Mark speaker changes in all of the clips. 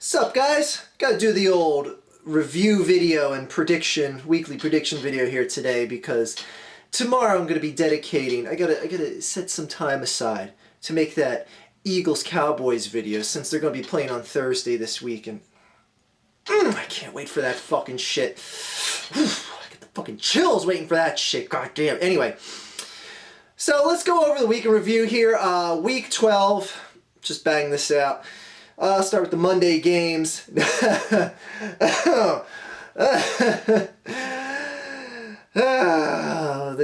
Speaker 1: Sup guys? Gotta do the old review video and weekly prediction video here today because tomorrow I'm gonna be dedicating, I gotta set some time aside to make that Eagles Cowboys video since they're gonna be playing on Thursday this week, and I can't wait for that fucking shit. I get the fucking chills waiting for that shit, god damn. Anyway, so let's go over the week in review here. Week 12, just bang this out. I'll start with the Monday games. The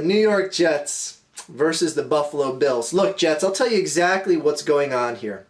Speaker 1: New York Jets versus the Buffalo Bills. Look, Jets, I'll tell you exactly what's going on here.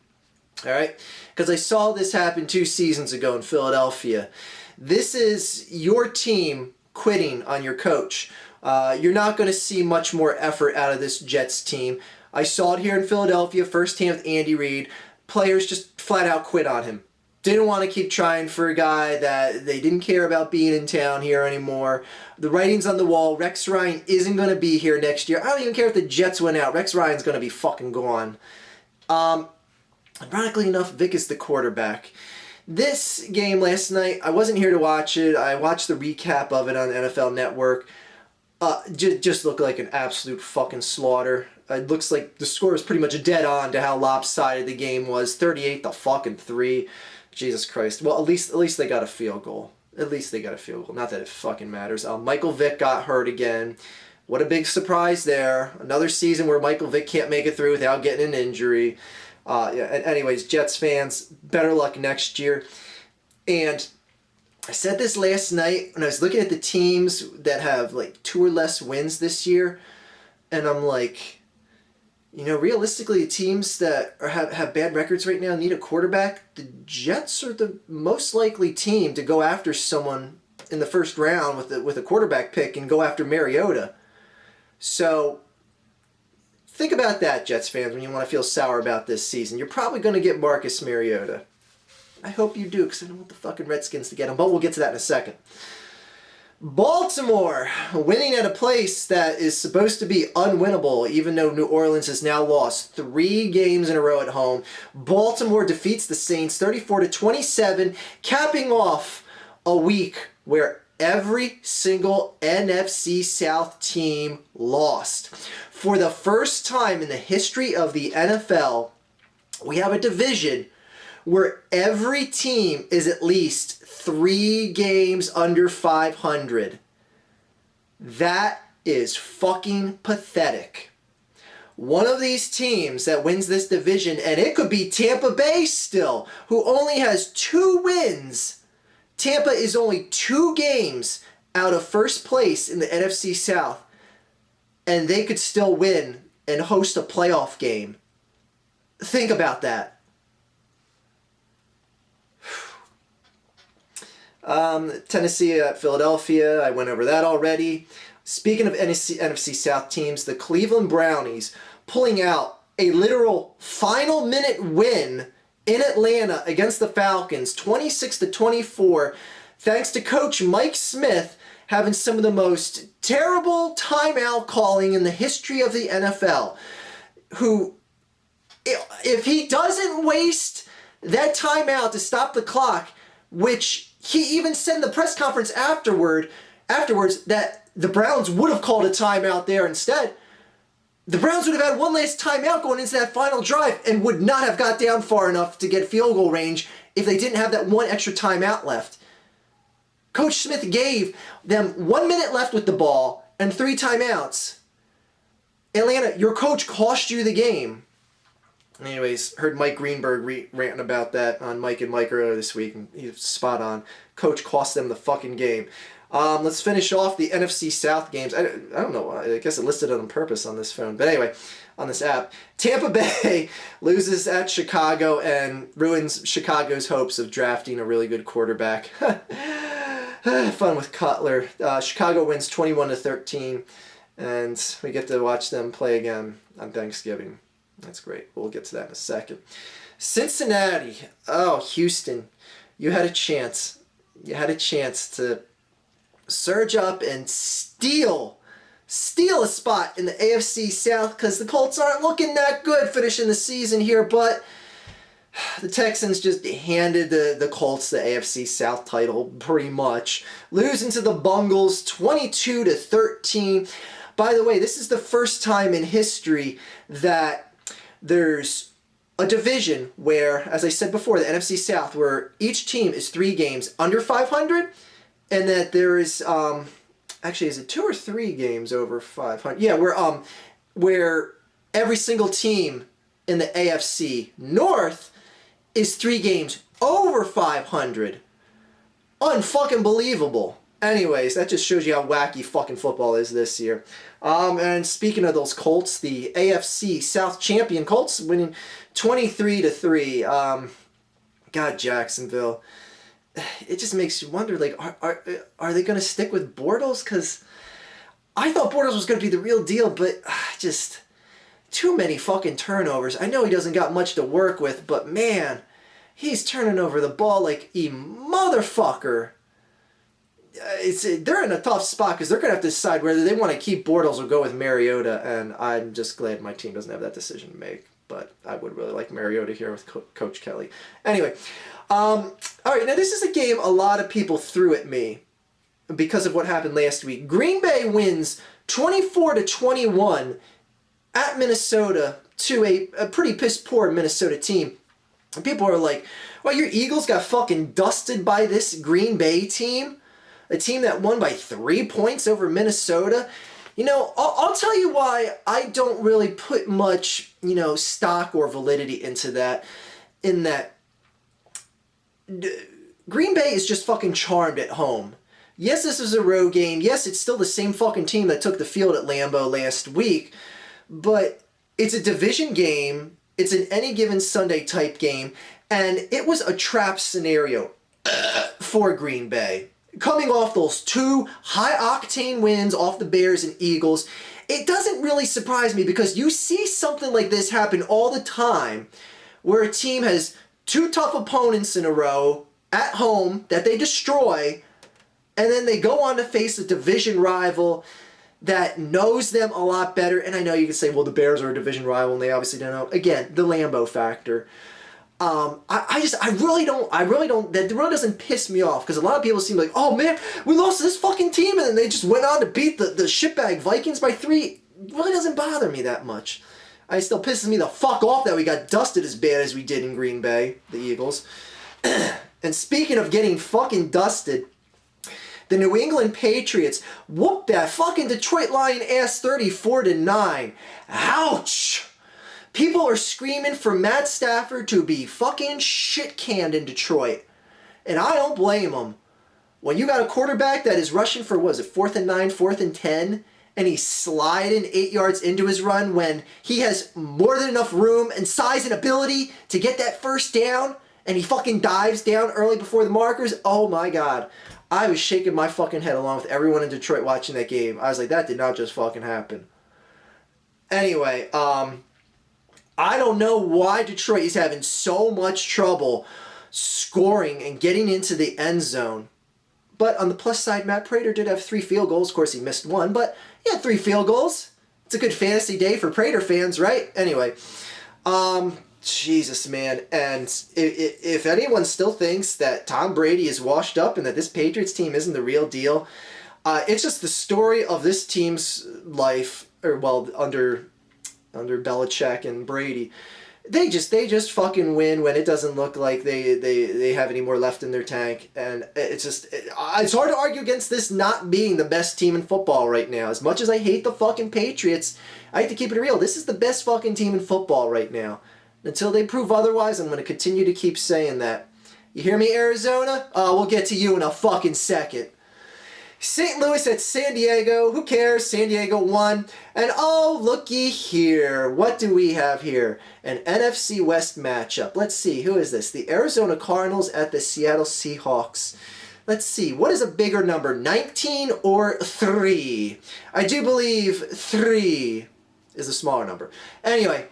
Speaker 1: All right? Because I saw this happen 2 seasons ago in Philadelphia. This is your team quitting on your coach. You're not going to see much more effort out of this Jets team. I saw it here in Philadelphia firsthand with Andy Reid. Players just flat out quit on him. Didn't want to keep trying for a guy that they didn't care about being in town here anymore. The writing's on the wall. Rex Ryan isn't going to be here next year. I don't even care if the Jets went out. Rex Ryan's going to be fucking gone. Ironically enough, Vic is the quarterback. This game last night, I wasn't here to watch it. I watched the recap of it on NFL Network. Just looked like an absolute fucking slaughter. It looks like the score was pretty much dead on to how lopsided the game was. 38-3. Jesus Christ. Well, at least they got a field goal. At least they got a field goal. Not that it fucking matters. Michael Vick got hurt again. What a big surprise there. Another season where Michael Vick can't make it through without getting an injury. Anyways, Jets fans, better luck next year. And I said this last night when I was looking at the teams that have like 2 or less wins this year, and I'm like, you know, realistically, teams that have bad records right now need a quarterback. The Jets are the most likely team to go after someone in the first round with a quarterback pick and go after Mariota. So think about that, Jets fans, when you want to feel sour about this season. You're probably going to get Marcus Mariota. I hope you do, because I don't want the fucking Redskins to get him, but we'll get to that in a second. Baltimore winning at a place that is supposed to be unwinnable, even though New Orleans has now lost 3 games in a row at home. Baltimore defeats the Saints 34-27, capping off a week where every single NFC South team lost. For the first time in the history of the NFL, we have a division where every team is at least 3 games under 500. That is fucking pathetic. One of these teams that wins this division, and it could be Tampa Bay still, who only has 2 wins. Tampa is only 2 games out of first place in the NFC South, and they could still win and host a playoff game. Think about that. Tennessee at Philadelphia, I went over that already. Speaking of NFC South teams, the Cleveland Brownies pulling out a literal final minute win in Atlanta against the Falcons, 26-24, thanks to Coach Mike Smith having some of the most terrible timeout calling in the history of the NFL. Who, if he doesn't waste that timeout to stop the clock, which he even said in the press conference afterwards that the Browns would have called a timeout there instead. The Browns would have had one last timeout going into that final drive and would not have got down far enough to get field goal range if they didn't have that one extra timeout left. Coach Smith gave them 1 minute left with the ball and 3 timeouts. Atlanta, your coach cost you the game. Anyways, heard Mike Greenberg ranting about that on Mike and Mike earlier this week, and he was spot on. Coach cost them the fucking game. Let's finish off the NFC South games. I don't know. I guess it listed it on purpose on this phone. But anyway, on this app, Tampa Bay loses at Chicago and ruins Chicago's hopes of drafting a really good quarterback. Fun with Cutler. Chicago wins 21-13, and we get to watch them play again on Thanksgiving. That's great. We'll get to that in a second. Cincinnati. Oh, Houston. You had a chance. You had a chance to surge up and steal a spot in the AFC South because the Colts aren't looking that good finishing the season here, but The Texans just handed the Colts the AFC South title pretty much, losing to the Bungles 22-13. By the way, this is the first time in history that there's a division where, as I said before, the NFC South, where each team is 3 games under 500, and that there is actually, is it 2 or 3 games over 500? Yeah, where every single team in the AFC North is 3 games over 500. Unfucking believable. Anyways, that just shows you how wacky fucking football is this year. And speaking of those Colts, the AFC South champion Colts winning 23-3. God, Jacksonville. It just makes you wonder, like, are they going to stick with Bortles? Because I thought Bortles was going to be the real deal, but just too many fucking turnovers. I know he doesn't got much to work with, but man, he's turning over the ball like a motherfucker. They're in a tough spot because they're going to have to decide whether they want to keep Bortles or go with Mariota, and I'm just glad my team doesn't have that decision to make. But I would really like Mariota here with Coach Kelly. Anyway, all right, now this is a game a lot of people threw at me because of what happened last week. Green Bay wins 24-21 at Minnesota to a pretty piss-poor Minnesota team. And people are like, well, your Eagles got fucking dusted by this Green Bay team? A team that won by 3 points over Minnesota? You know, I'll tell you why I don't really put much, stock or validity into that. In that, Green Bay is just fucking charmed at home. Yes, this is a road game. Yes, it's still the same fucking team that took the field at Lambeau last week. But it's a division game. It's an any given Sunday type game. And it was a trap scenario for Green Bay. Coming off those 2 high-octane wins off the Bears and Eagles, it doesn't really surprise me because you see something like this happen all the time where a team has 2 tough opponents in a row at home that they destroy, and then they go on to face a division rival that knows them a lot better. And I know you can say, well, the Bears are a division rival and they obviously don't know. Again, the Lambeau factor. I really don't, that really doesn't piss me off, because a lot of people seem like, oh man, we lost to this fucking team, and then they just went on to beat the shitbag Vikings by 3. It really doesn't bother me that much. It still pisses me the fuck off that we got dusted as bad as we did in Green Bay, the Eagles. And speaking of getting fucking dusted, the New England Patriots whooped that fucking Detroit Lion ass 34-9. Ouch! People are screaming for Matt Stafford to be fucking shit-canned in Detroit. And I don't blame them. When you got a quarterback that is rushing for, 4th and 9, 4th and 10, and he's sliding 8 yards into his run when he has more than enough room and size and ability to get that first down, and he fucking dives down early before the markers, oh my god. I was shaking my fucking head along with everyone in Detroit watching that game. I was like, that did not just fucking happen. Anyway, I don't know why Detroit is having so much trouble scoring and getting into the end zone. But on the plus side, Matt Prater did have 3 field goals. Of course, he missed 1, but he had 3 field goals. It's a good fantasy day for Prater fans, right? Anyway, Jesus, man. And if anyone still thinks that Tom Brady is washed up and that this Patriots team isn't the real deal, it's just the story of this team's life, under Belichick and Brady. They just fucking win when it doesn't look like they have any more left in their tank. And it's hard to argue against this not being the best team in football right now. As much as I hate the fucking Patriots, I hate to keep it real. This is the best fucking team in football right now. Until they prove otherwise, I'm going to continue to keep saying that. You hear me, Arizona? We'll get to you in a fucking second. St. Louis at San Diego. Who cares? San Diego won. And oh, looky here. What do we have here? An NFC West matchup. Let's see. Who is this? The Arizona Cardinals at the Seattle Seahawks. Let's see. What is a bigger number? 19 or 3? I do believe 3 is a smaller number. Anyway.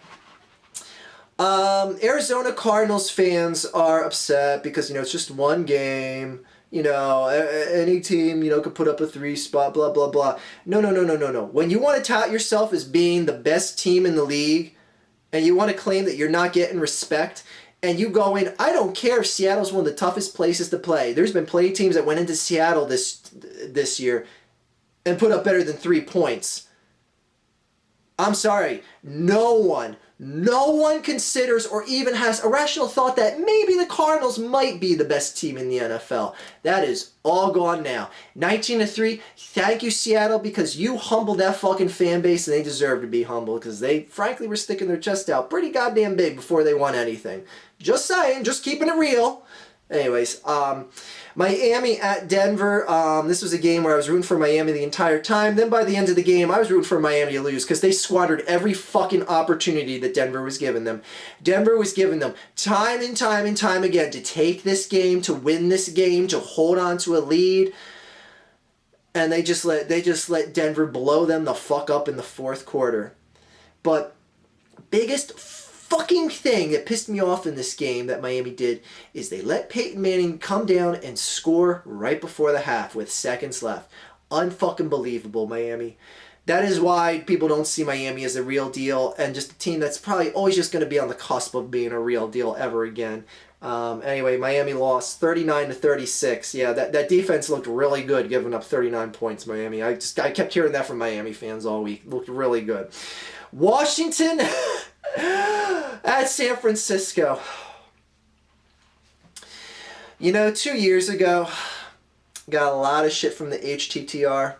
Speaker 1: Arizona Cardinals fans are upset because, it's just one game. Any team, could put up a 3 spot, blah, blah, blah. No. When you want to tout yourself as being the best team in the league and you want to claim that you're not getting respect, and you go in, I don't care if Seattle's one of the toughest places to play. There's been plenty of teams that went into Seattle this year and put up better than 3 points. I'm sorry, no one considers or even has a rational thought that maybe the Cardinals might be the best team in the NFL. That is all gone now. 19-3, thank you, Seattle, because you humbled that fucking fan base, and they deserve to be humbled because they, frankly, were sticking their chest out pretty goddamn big before they won anything. Just saying, just keeping it real. Anyways, Miami at Denver. This was a game where I was rooting for Miami the entire time. Then by the end of the game, I was rooting for Miami to lose because they squandered every fucking opportunity that Denver was giving them. Denver was giving them time and time and time again to take this game, to win this game, to hold on to a lead. And they just let Denver blow them the fuck up in the fourth quarter. But biggest fucking thing that pissed me off in this game that Miami did is they let Peyton Manning come down and score right before the half with seconds left. Unfucking believable, Miami. That is why people don't see Miami as a real deal and just a team that's probably always just going to be on the cusp of being a real deal ever again. Anyway, Miami lost 39-36. Yeah, that defense looked really good, giving up 39 points, Miami. I kept hearing that from Miami fans all week. Looked really good. Washington at San Francisco. 2 years ago, got a lot of shit from the HTTR,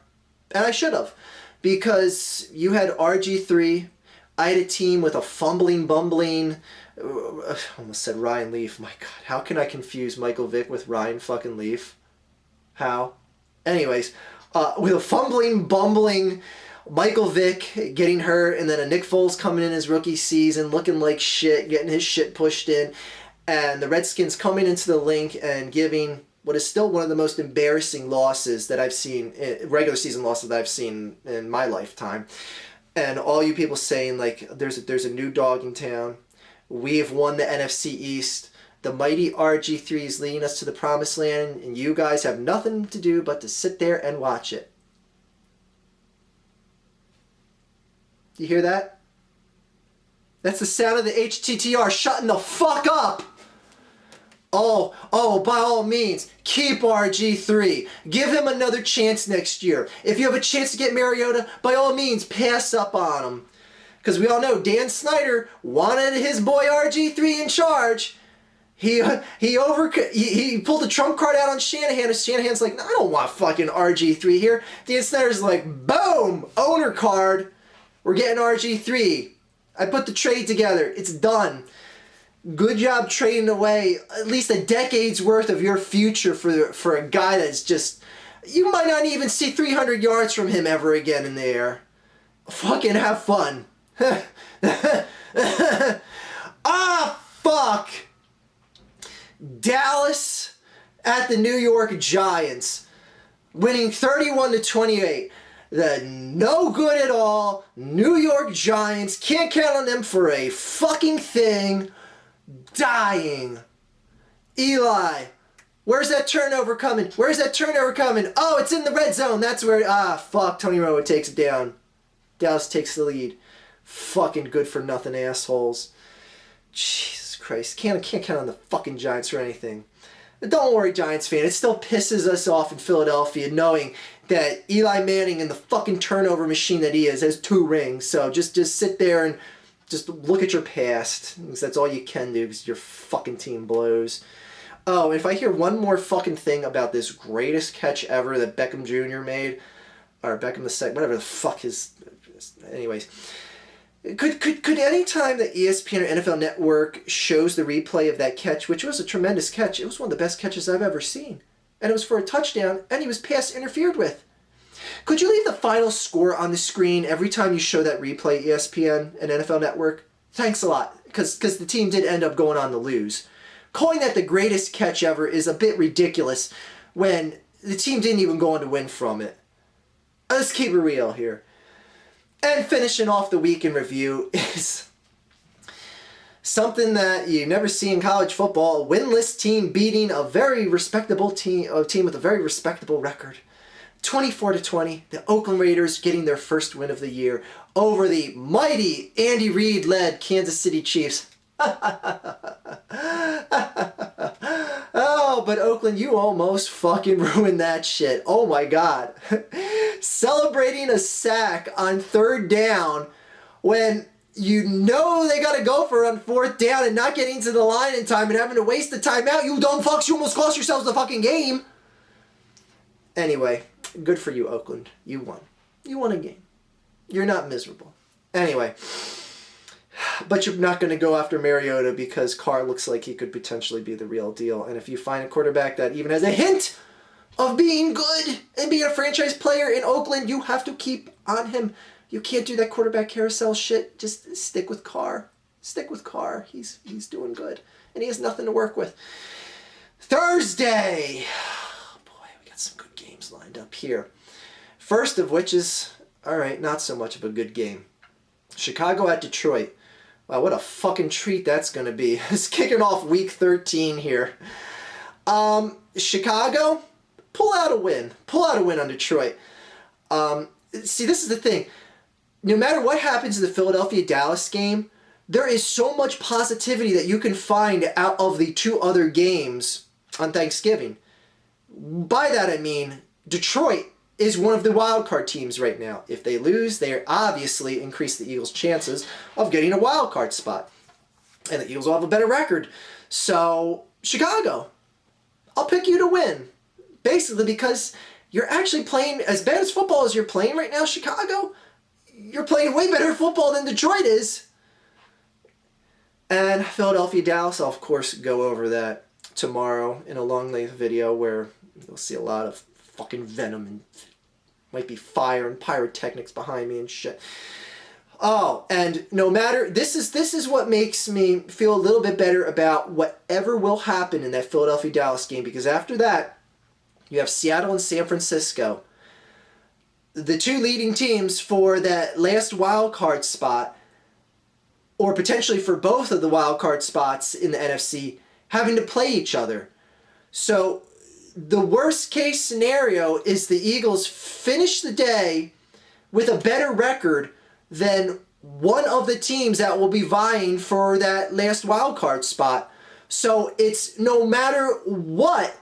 Speaker 1: and I should have, because you had RG3. I had a team with a bumbling, I almost said Ryan Leaf. My God, how can I confuse Michael Vick with Ryan fucking Leaf? How? Anyways, with a bumbling Michael Vick getting hurt, and then a Nick Foles coming in his rookie season looking like shit, getting his shit pushed in, and the Redskins coming into the link and giving what is still one of the most embarrassing losses that I've seen, regular season losses that I've seen in my lifetime. And all you people saying, like, there's a new dog in town. We have won the NFC East. The mighty RG3 is leading us to the promised land, and you guys have nothing to do but to sit there and watch it. You hear that? That's the sound of the HTTR shutting the fuck up. Oh, by all means, keep RG3. Give him another chance next year. If you have a chance to get Mariota, by all means, pass up on him. Because we all know Dan Snyder wanted his boy RG3 in charge. He pulled the trump card out on Shanahan, and Shanahan's like, no, I don't want fucking RG3 here. Dan Snyder's like, boom, owner card. We're getting RG3. I put the trade together. It's done. Good job trading away at least a decade's worth of your future for a guy that's just... You might not even see 300 yards from him ever again in the air. Fucking have fun. Fuck. Dallas at the New York Giants. Winning 31-28. The no good at all New York Giants, can't count on them for a fucking thing, dying. Eli, where's that turnover coming? Oh, it's in the red zone. That's where, fuck, Tony Romo takes it down. Dallas takes the lead. Fucking good for nothing assholes. Jesus Christ, can't count on the fucking Giants or anything. But don't worry, Giants fan, it still pisses us off in Philadelphia knowing that Eli Manning and the fucking turnover machine that he is has 2 rings. So just sit there and just look at your past. Because that's all you can do because your fucking team blows. Oh, if I hear one more fucking thing about this greatest catch ever that Beckham Jr. made, or Beckham the second, whatever the fuck his... Anyways. Could any time that ESPN or NFL Network shows the replay of that catch, which was a tremendous catch, it was one of the best catches I've ever seen. And it was for a touchdown, and he was pass interfered with. Could you leave the final score on the screen every time you show that replay, ESPN and NFL Network? Thanks a lot, because the team did end up going on to lose. Calling that the greatest catch ever is a bit ridiculous when the team didn't even go on to win from it. Let's keep it real here. And finishing off the week in review is something that you never see in college football. A winless team beating a very respectable team, a team with a very respectable record. 24-20, the Oakland Raiders getting their first win of the year over the mighty Andy Reid-led Kansas City Chiefs. Oh, but Oakland, you almost fucking ruined that shit. Oh my God. Celebrating a sack on 3rd down when you know they got to go for it on 4th down and not getting to the line in time and having to waste the timeout. You dumb fucks, you almost cost yourselves the fucking game. Anyway, good for you, Oakland. You won. You won a game. You're not miserable. Anyway, but you're not going to go after Mariota because Carr looks like he could potentially be the real deal. And if you find a quarterback that even has a hint of being good and being a franchise player in Oakland, you have to keep on him. You can't do that quarterback carousel shit. Just stick with Carr. Stick with Carr. He's doing good. And he has nothing to work with. Thursday. Oh boy, we got some good games lined up here. First of which is, all right, not so much of a good game. Chicago at Detroit. Wow, what a fucking treat that's going to be. It's kicking off week 13 here. Chicago, pull out a win. Pull out a win on Detroit. See, this is the thing. No matter what happens in the Philadelphia-Dallas game, there is so much positivity that you can find out of the 2 other games on Thanksgiving. By that I mean, Detroit is one of the wildcard teams right now. If they lose, they obviously increase the Eagles' chances of getting a wildcard spot. And the Eagles will have a better record. So, Chicago, I'll pick you to win. Basically because you're actually playing, as bad as football as you're playing right now, Chicago, you're playing way better football than Detroit is. And Philadelphia, Dallas, I'll of course go over that tomorrow in a long-length video where you'll see a lot of fucking venom and might be fire and pyrotechnics behind me and shit. Oh, and no matter, this is what makes me feel a little bit better about whatever will happen in that Philadelphia-Dallas game, because after that, you have Seattle and San Francisco. The 2 leading teams for that last wild card spot, or potentially for both of the wild card spots in the NFC, having to play each other. So the worst case scenario is the Eagles finish the day with a better record than one of the teams that will be vying for that last wild card spot. So it's no matter what,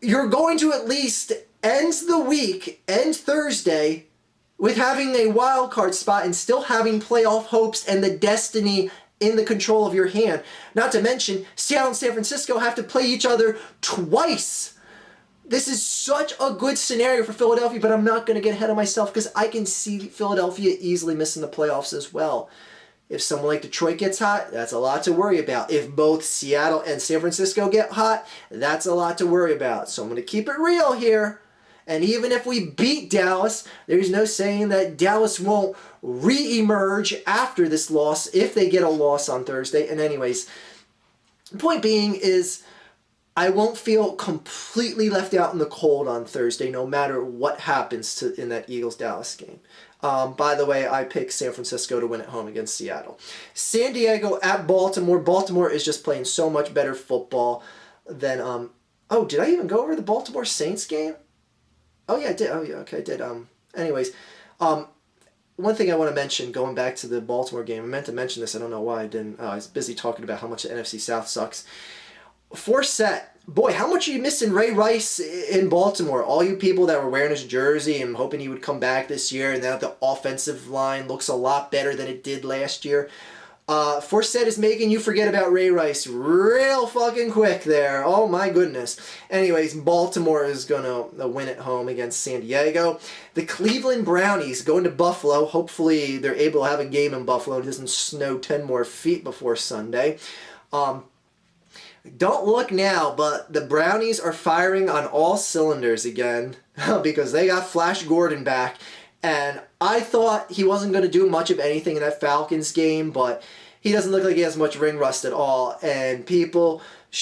Speaker 1: you're going to at least end the week, end Thursday, with having a wild card spot and still having playoff hopes and the destiny in the control of your hand. Not to mention, Seattle and San Francisco have to play each other twice. This is such a good scenario for Philadelphia, but I'm not going to get ahead of myself because I can see Philadelphia easily missing the playoffs as well. If someone like Detroit gets hot, that's a lot to worry about. If both Seattle and San Francisco get hot, that's a lot to worry about. So I'm going to keep it real here. And even if we beat Dallas, there's no saying that Dallas won't re-emerge after this loss if they get a loss on Thursday. And anyways, the point being is I won't feel completely left out in the cold on Thursday no matter what happens in that Eagles-Dallas game. By the way, I picked San Francisco to win at home against Seattle. San Diego at Baltimore. Baltimore is just playing so much better football than... Oh, did I even go over the Baltimore Saints game? Oh, yeah, I did. Oh, yeah, okay, I did. Anyways, one thing I want to mention, going back to the Baltimore game, I meant to mention this, I don't know why I didn't. I was busy talking about how much the NFC South sucks. Forsett, boy, how much are you missing Ray Rice in Baltimore? All you people that were wearing his jersey and hoping he would come back this year, and that the offensive line looks a lot better than it did last year. Forsett is making you forget about Ray Rice real fucking quick there. Oh my goodness. Anyways, Baltimore is going to win at home against San Diego. The Cleveland Brownies going to Buffalo. Hopefully they're able to have a game in Buffalo. It doesn't snow 10 more feet before Sunday. Don't look now, but the Brownies are firing on all cylinders again because they got Flash Gordon back. And I thought he wasn't going to do much of anything in that Falcons game, but he doesn't look like he has much ring rust at all. And people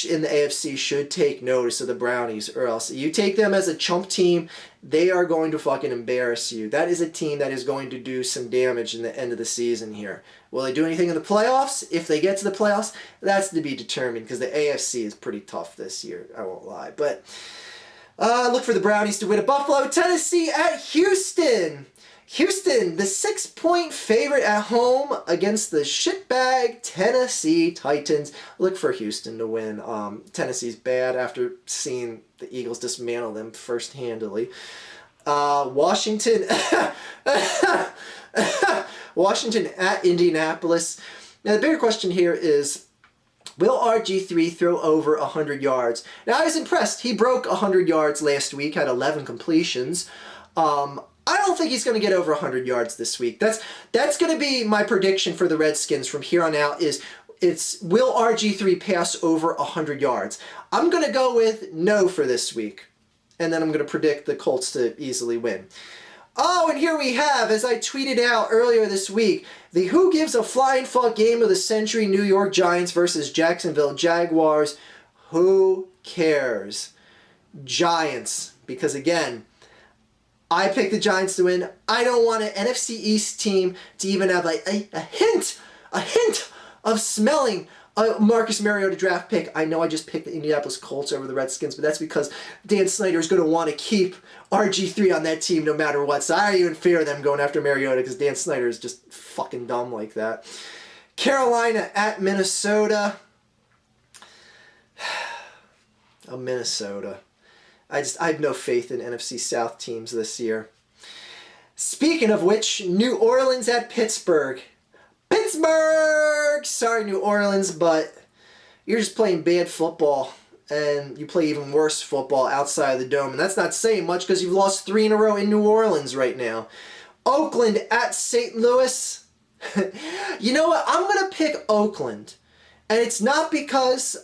Speaker 1: in the AFC should take notice of the Brownies, or else you take them as a chump team, they are going to fucking embarrass you. That is a team that is going to do some damage in the end of the season here. Will they do anything in the playoffs? If they get to the playoffs, that's to be determined because the AFC is pretty tough this year. I won't lie. But Look for the Brownies to win at Buffalo. Tennessee at Houston. Houston, the 6-point favorite at home against the shitbag Tennessee Titans. Look for Houston to win. Tennessee's bad after seeing the Eagles dismantle them first-handedly. Washington Washington at Indianapolis. Now the bigger question here is, will RG3 throw over 100 yards? Now I was impressed. He broke 100 yards last week, had 11 completions. I don't think he's going to get over 100 yards this week. That's going to be my prediction for the Redskins from here on out is will RG3 pass over 100 yards? I'm going to go with no for this week. And then I'm going to predict the Colts to easily win. Oh, and here we have, as I tweeted out earlier this week, the Who Gives a Flying Fuck game of the century, New York Giants versus Jacksonville Jaguars. Who cares? Giants. Because again, I picked the Giants to win. I don't want an NFC East team to even have like a hint of smelling a Marcus Mariota draft pick. I know I just picked the Indianapolis Colts over the Redskins, but that's because Dan Snyder is going to want to keep RG3 on that team no matter what. So I don't even fear them going after Mariota because Dan Snyder is just fucking dumb like that. Carolina at Minnesota. Oh, Minnesota. I have no faith in NFC South teams this year. Speaking of which, New Orleans at Pittsburgh. Pittsburgh! Sorry, New Orleans, but you're just playing bad football, and you play even worse football outside of the dome. And that's not saying much because you've lost 3 in a row in New Orleans right now. Oakland at St. Louis. You know what? I'm going to pick Oakland. And it's not because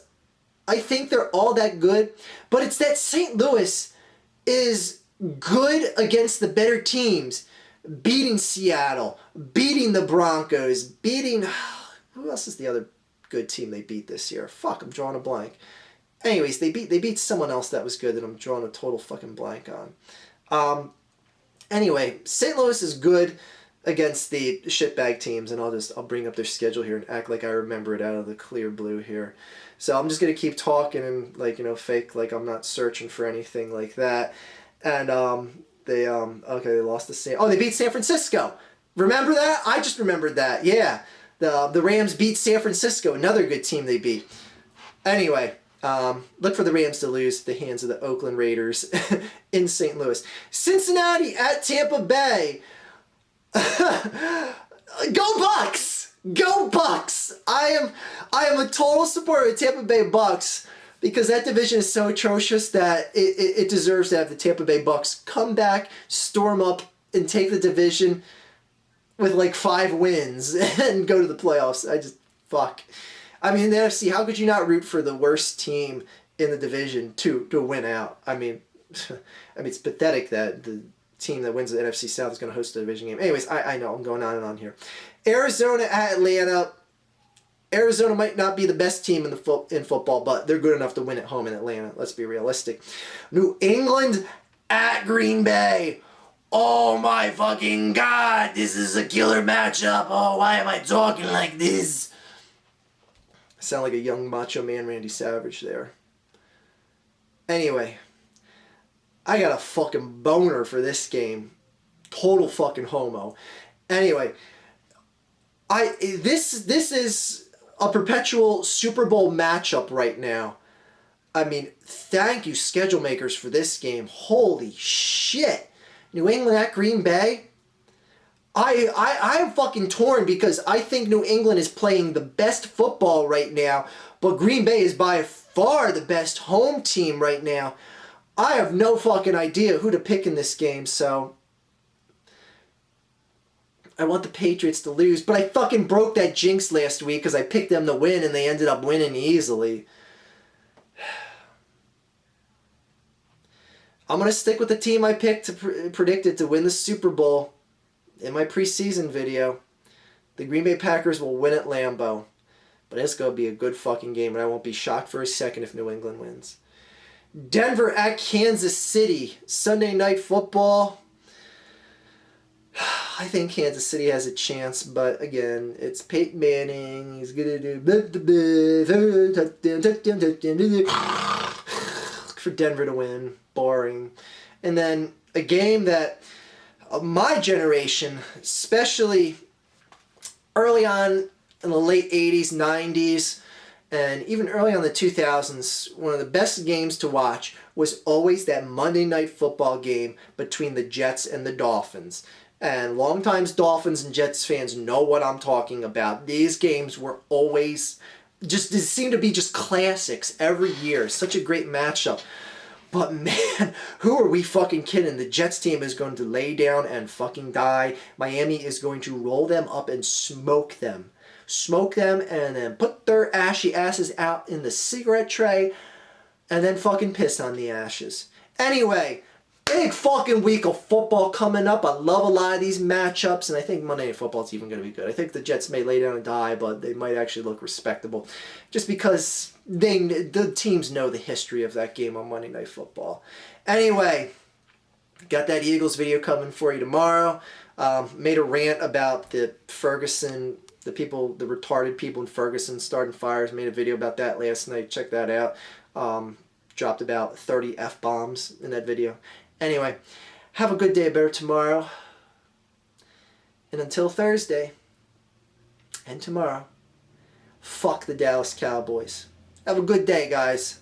Speaker 1: I think they're all that good, but it's that St. Louis is good against the better teams. Beating Seattle, beating the Broncos, beating... Who else is the other good team they beat this year? Fuck, I'm drawing a blank. Anyways, they beat someone else that was good that I'm drawing a total fucking blank on. Anyway, St. Louis is good against the shitbag teams, and I'll bring up their schedule here and act like I remember it out of the clear blue here. So I'm just gonna keep talking and fake like I'm not searching for anything like that. And they lost they beat San Francisco. Remember that? I just remembered that. Yeah, the Rams beat San Francisco, another good team they beat. Anyway, look for the Rams to lose at the hands of the Oakland Raiders in St. Louis. Cincinnati at Tampa Bay. Go Bucks! Go Bucks! I am a total supporter of Tampa Bay Bucks because that division is so atrocious that it deserves to have the Tampa Bay Bucks come back, storm up, and take the division with like 5 wins and go to the playoffs. Fuck. I mean, in the NFC, how could you not root for the worst team in the division to win out? I mean, it's pathetic that the team that wins the NFC South is going to host the division game. Anyways, I know I'm going on and on here. Arizona at Atlanta. Arizona might not be the best team in football, but they're good enough to win at home in Atlanta. Let's be realistic. New England at Green Bay. Oh my fucking God, this is a killer matchup. Oh, why am I talking like this? I sound like a young Macho Man Randy Savage there. Anyway, I got a fucking boner for this game. Total fucking homo. Anyway, this is a perpetual Super Bowl matchup right now. I mean, thank you, schedule makers, for this game. Holy shit. New England at Green Bay. I'm fucking torn because I think New England is playing the best football right now, but Green Bay is by far the best home team right now. I have no fucking idea who to pick in this game, so I want the Patriots to lose, but I fucking broke that jinx last week because I picked them to win and they ended up winning easily. I'm going to stick with the team I picked to predicted to win the Super Bowl in my preseason video. The Green Bay Packers will win at Lambeau, but it's going to be a good fucking game, and I won't be shocked for a second if New England wins. Denver at Kansas City, Sunday Night Football. I think Kansas City has a chance, but again, it's Peyton Manning. He's going to do for Denver to win. Boring. And then a game that my generation, especially early on in the late 80s, 90s, and even early on in the 2000s, one of the best games to watch was always that Monday Night Football game between the Jets and the Dolphins. And longtime Dolphins and Jets fans know what I'm talking about. These games were always just, they seem to be just classics every year. Such a great matchup. But man, who are we fucking kidding? The Jets team is going to lay down and fucking die. Miami is going to roll them up and smoke them. Smoke them and then put their ashy asses out in the cigarette tray and then fucking piss on the ashes. Anyway, big fucking week of football coming up. I love a lot of these matchups, and I think Monday Night Football is even going to be good. I think the Jets may lay down and die, but they might actually look respectable just because the teams know the history of that game on Monday Night Football. Anyway, got that Eagles video coming for you tomorrow. Made a rant about the Ferguson, the retarded people in Ferguson starting fires. Made a video about that last night. Check that out. Dropped about 30 F-bombs in that video. Anyway, have a good day, better tomorrow. And until Thursday and tomorrow, fuck the Dallas Cowboys. Have a good day, guys.